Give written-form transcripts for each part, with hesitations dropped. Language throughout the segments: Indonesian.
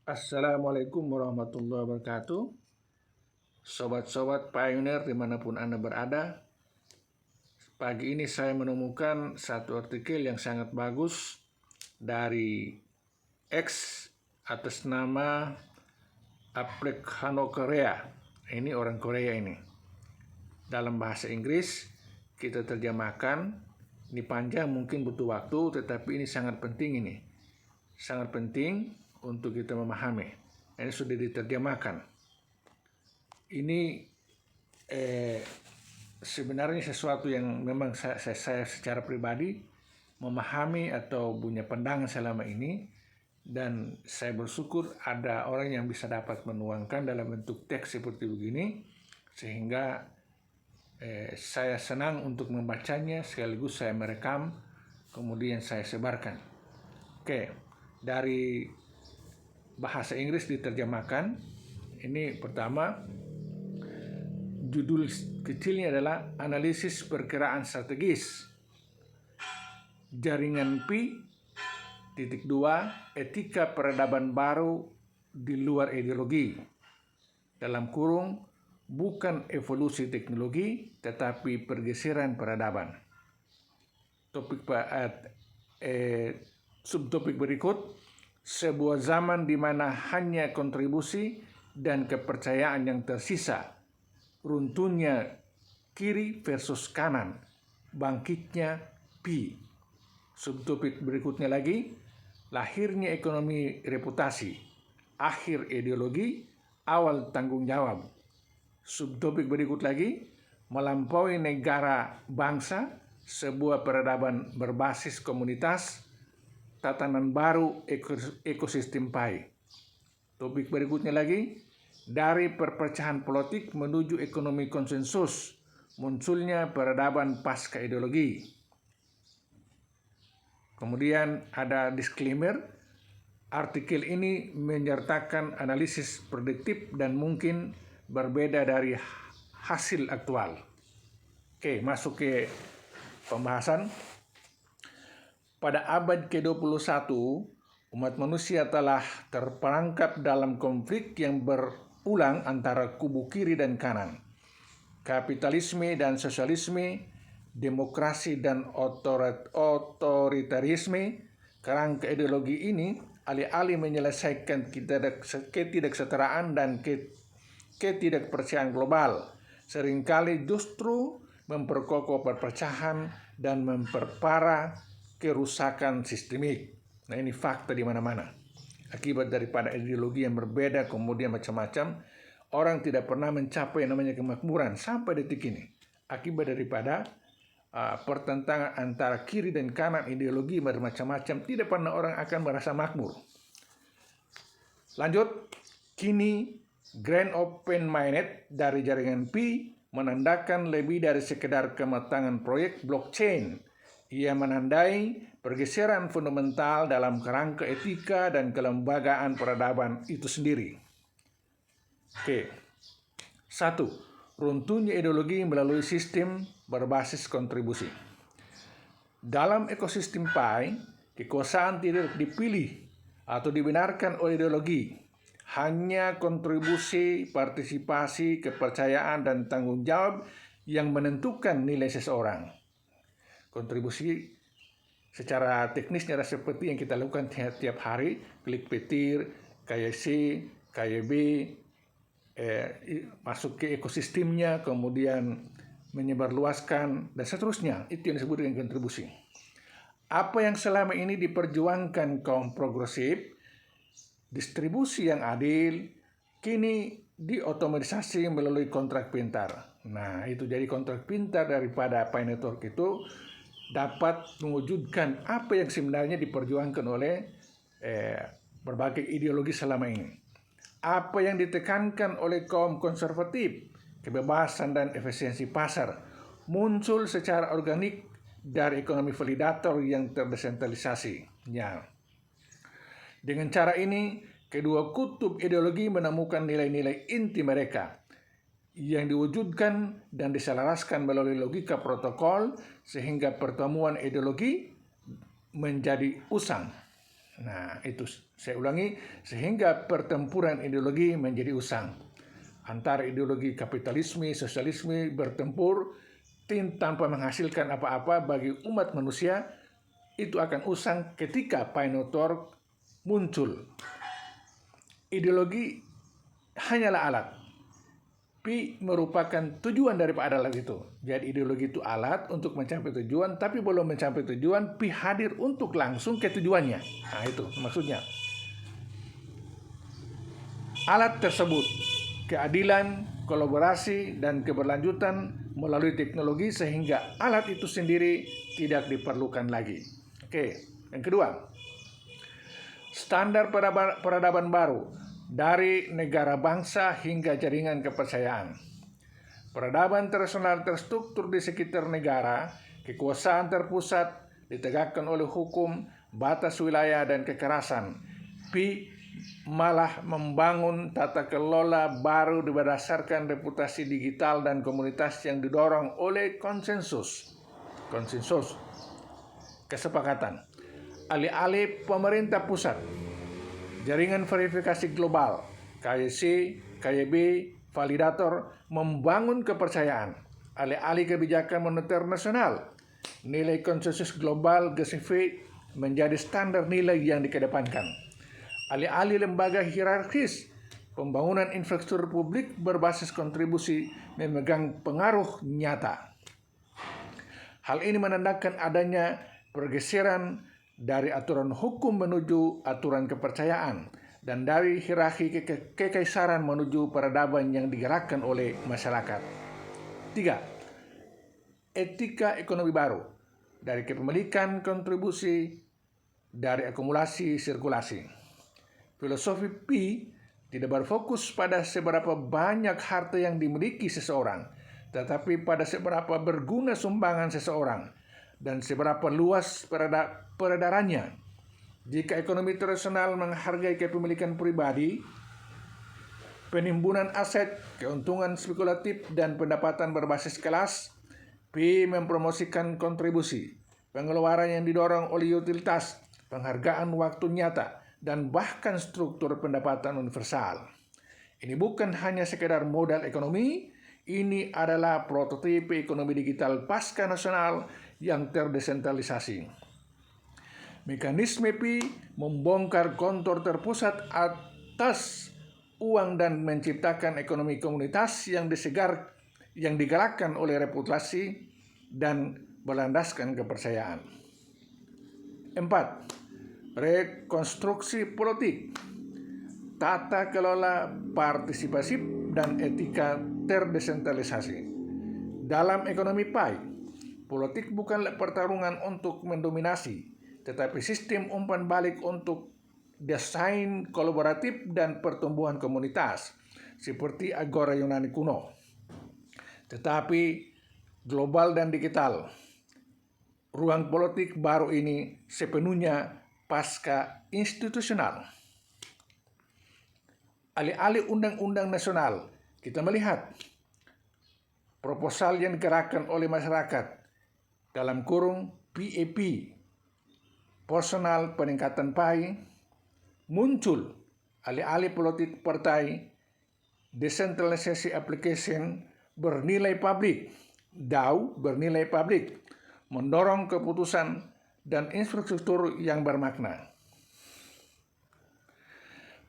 Assalamualaikum warahmatullahi wabarakatuh. Sobat-sobat pioneer dimanapun Anda berada. Pagi ini saya menemukan satu artikel yang sangat bagus dari X atas nama Aprek Hano Korea. Ini orang Korea ini. Dalam bahasa Inggris kita terjemahkan. Ini panjang mungkin butuh waktu, tetapi ini sangat penting ini. Sangat penting untuk kita memahami. Ini sudah diterjemahkan. Ini sebenarnya sesuatu yang memang saya secara pribadi memahami atau punya pandangan selama ini, dan saya bersyukur ada orang yang bisa dapat menuangkan dalam bentuk teks seperti begini, sehingga saya senang untuk membacanya, sekaligus saya merekam, kemudian saya sebarkan. Oke, dari bahasa Inggris diterjemahkan. Ini pertama, judul kecilnya adalah Analisis Perkiraan Strategis Jaringan Pi, titik 2, Etika Peradaban Baru di Luar Ideologi, dalam kurung, bukan evolusi teknologi, tetapi pergeseran peradaban. Subtopik berikut, sebuah zaman di mana hanya kontribusi dan kepercayaan yang tersisa, runtuhnya kiri versus kanan, bangkitnya Pi. Subtopik berikutnya lagi, lahirnya ekonomi reputasi, akhir ideologi, awal tanggung jawab. Subtopik berikut lagi, melampaui negara bangsa, sebuah peradaban berbasis komunitas, tatanan baru ekosistem PAI. Topik berikutnya lagi, dari perpecahan politik menuju ekonomi konsensus, munculnya peradaban pasca ideologi. Kemudian ada disclaimer, artikel ini menyertakan analisis prediktif dan mungkin berbeda dari hasil aktual. Oke, masuk ke pembahasan. Pada abad ke-21, umat manusia telah terperangkap dalam konflik yang berulang antara kubu kiri dan kanan. Kapitalisme dan sosialisme, demokrasi dan otoritarisme. Kerangka ideologi ini alih-alih menyelesaikan ketidaksetaraan dan ketidakpercayaan global, seringkali justru memperkokoh perpecahan dan memperparah kerusakan sistemik. Nah, ini fakta di mana-mana. Akibat daripada ideologi yang berbeda, kemudian macam-macam, orang tidak pernah mencapai yang namanya kemakmuran sampai detik ini. Akibat daripada pertentangan antara kiri dan kanan, ideologi bermacam-macam, tidak pernah orang akan merasa makmur. Lanjut, kini Grand Open Mainnet dari jaringan Pi menandakan lebih dari sekedar kematangan proyek blockchain. Ia menandai pergeseran fundamental dalam kerangka etika dan kelembagaan peradaban itu sendiri. Oke. 1. Runtuhnya ideologi melalui sistem berbasis kontribusi. Dalam ekosistem PAI, kekuasaan tidak dipilih atau dibenarkan oleh ideologi. Hanya kontribusi, partisipasi, kepercayaan, dan tanggung jawab yang menentukan nilai seseorang. Kontribusi secara teknisnya adalah seperti yang kita lakukan tiap hari, klik petir, KYC, KYB, masuk ke ekosistemnya, kemudian menyebarluaskan, dan seterusnya. Itu yang disebut dengan kontribusi. Apa yang selama ini diperjuangkan kaum progresif, distribusi yang adil, kini diotomatisasi melalui kontrak pintar. Nah, itu jadi kontrak pintar daripada Pi Network itu dapat mewujudkan apa yang sebenarnya diperjuangkan oleh berbagai ideologi selama ini. Apa yang ditekankan oleh kaum konservatif, kebebasan dan efisiensi pasar, muncul secara organik dari ekonomi validator yang terdesentralisasi. Ya. Dengan cara ini, kedua kutub ideologi menemukan nilai-nilai inti mereka yang diwujudkan dan diselaraskan melalui logika protokol, sehingga pertemuan ideologi menjadi usang. Nah, itu Saya ulangi, sehingga pertempuran ideologi menjadi usang. Antara ideologi kapitalisme, sosialisme bertempur tanpa menghasilkan apa-apa bagi umat manusia, itu akan usang ketika Pinotorg muncul. Ideologi hanyalah alat. Pi merupakan tujuan daripada alat itu. Jadi ideologi itu alat untuk mencapai tujuan, tapi belum mencapai tujuan, Pi hadir untuk langsung ke tujuannya. Nah itu maksudnya. Alat tersebut, keadilan, kolaborasi, dan keberlanjutan melalui teknologi sehingga alat itu sendiri tidak diperlukan lagi. Oke, yang kedua, standar peradaban baru dari negara bangsa hingga jaringan kepercayaan. Peradaban internasional terstruktur di sekitar negara, kekuasaan terpusat ditegakkan oleh hukum, batas wilayah, dan kekerasan. Pi malah membangun tata kelola baru berdasarkan reputasi digital dan komunitas yang didorong oleh konsensus, kesepakatan. Alih-alih pemerintah pusat, jaringan verifikasi global, KYC, KYB, validator, membangun kepercayaan. Alih-alih kebijakan moneter nasional, nilai konsensus global GCV menjadi standar nilai yang dikedepankan. Alih-alih lembaga hierarkis, pembangunan infrastruktur publik berbasis kontribusi memegang pengaruh nyata. Hal ini menandakan adanya pergeseran dari aturan hukum menuju aturan kepercayaan, dan dari hierarki kekaisaran menuju peradaban yang digerakkan oleh masyarakat. 3. Etika ekonomi baru, dari kepemilikan kontribusi, dari akumulasi sirkulasi. Filosofi Pi tidak berfokus pada seberapa banyak harta yang dimiliki seseorang, tetapi pada seberapa berguna sumbangan seseorang dan seberapa luas peredarannya. Jika ekonomi internasional menghargai kepemilikan pribadi, penimbunan aset, keuntungan spekulatif, dan pendapatan berbasis kelas, Pi mempromosikan kontribusi, pengeluaran yang didorong oleh utilitas, penghargaan waktu nyata, dan bahkan struktur pendapatan universal. Ini bukan hanya sekedar modal ekonomi, ini adalah prototipe ekonomi digital pasca nasional yang terdesentralisasi. Mekanisme Pi membongkar kontur terpusat atas uang dan menciptakan ekonomi komunitas yang digerakkan oleh reputasi dan berlandaskan kepercayaan. 4. Rekonstruksi politik, tata kelola partisipasi, dan etika terdesentralisasi. Dalam ekonomi Pi, politik bukanlah pertarungan untuk mendominasi, tetapi sistem umpan balik untuk desain kolaboratif dan pertumbuhan komunitas, seperti Agora Yunani kuno. Tetapi global dan digital, ruang politik baru ini sepenuhnya pasca institusional. Alih-alih undang-undang nasional, kita melihat proposal yang digerakkan oleh masyarakat dalam kurung PAP, personal peningkatan Pi, muncul alih-alih politik partai, decentralisasi application bernilai publik, DAO bernilai publik, mendorong keputusan dan infrastruktur yang bermakna.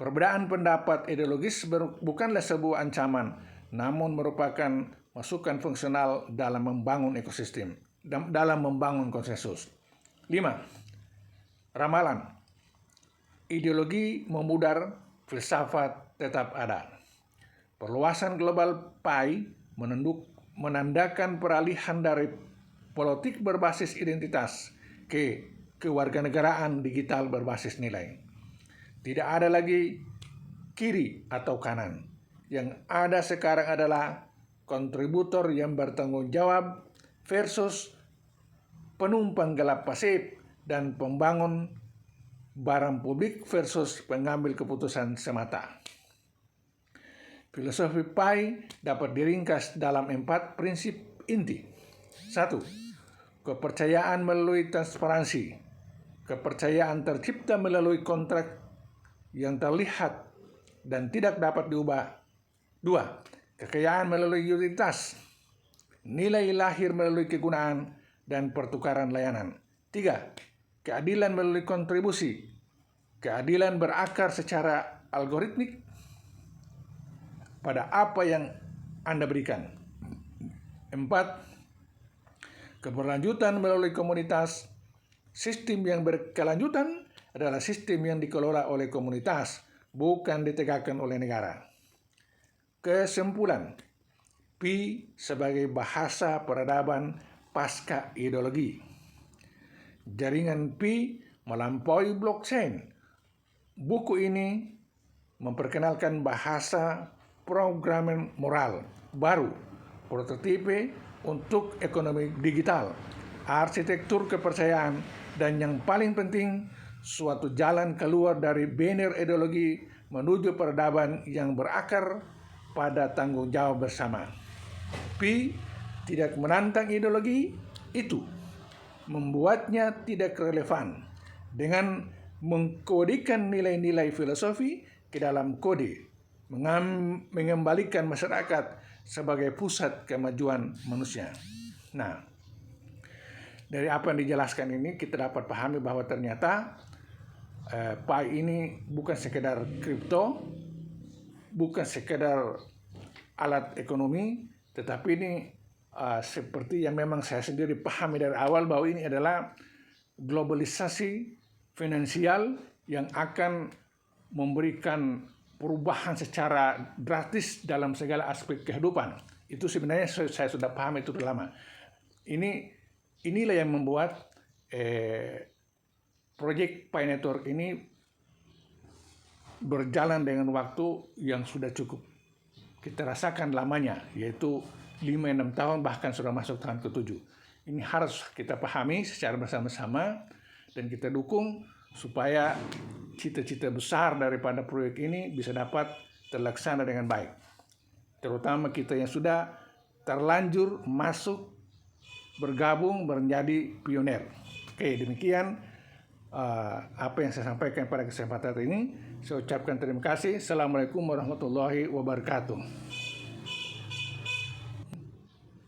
Perbedaan pendapat ideologis bukanlah sebuah ancaman, namun merupakan masukan fungsional dalam membangun ekosistem, dalam membangun konsensus. 5. Ramalan. Ideologi memudar, filsafat tetap ada. Perluasan global Pi menandakan peralihan dari politik berbasis identitas ke kewarganegaraan digital berbasis nilai. Tidak ada lagi kiri atau kanan. Yang ada sekarang adalah kontributor yang bertanggung jawab versus penumpang gelap pasif, dan pembangun barang publik versus pengambil keputusan semata. Filosofi Pi dapat diringkas dalam 4 prinsip inti. 1. Kepercayaan melalui transparansi. Kepercayaan tercipta melalui kontrak yang terlihat dan tidak dapat diubah. 2. Kekayaan melalui utilitas, nilai lahir melalui kegunaan dan pertukaran layanan. 3. Keadilan melalui kontribusi, keadilan berakar secara algoritmik pada apa yang Anda berikan. 4. Keberlanjutan melalui komunitas. Sistem yang berkelanjutan adalah sistem yang dikelola oleh komunitas, bukan ditegakkan oleh negara. Kesimpulan, Pi sebagai bahasa peradaban pasca ideologi. Jaringan Pi melampaui blockchain. Buku ini memperkenalkan bahasa programan moral baru, prototipe untuk ekonomi digital, arsitektur kepercayaan, dan yang paling penting, suatu jalan keluar dari banner ideologi menuju peradaban yang berakar pada tanggung jawab bersama. Pi tidak menantang ideologi itu, membuatnya tidak relevan dengan mengkodekan nilai-nilai filosofi ke dalam kode, mengembalikan masyarakat sebagai pusat kemajuan manusia. Nah, dari apa yang dijelaskan ini kita dapat pahami bahwa ternyata Pi ini bukan sekedar kripto, bukan sekedar alat ekonomi, tetapi ini seperti yang memang saya sendiri pahami dari awal bahwa ini adalah globalisasi finansial yang akan memberikan perubahan secara drastis dalam segala aspek kehidupan. Itu sebenarnya saya sudah paham itu sudah lama. Inilah yang membuat proyek Pi Network ini berjalan dengan waktu yang sudah cukup kita rasakan lamanya, yaitu 5-6 tahun, bahkan sudah masuk tahun ke-7. Ini harus kita pahami secara bersama-sama dan kita dukung supaya cita-cita besar daripada proyek ini bisa dapat terlaksana dengan baik. Terutama kita yang sudah terlanjur masuk, bergabung, menjadi pionir. Oke, demikian apa yang saya sampaikan pada kesempatan ini. Saya ucapkan terima kasih. Assalamualaikum warahmatullahi wabarakatuh.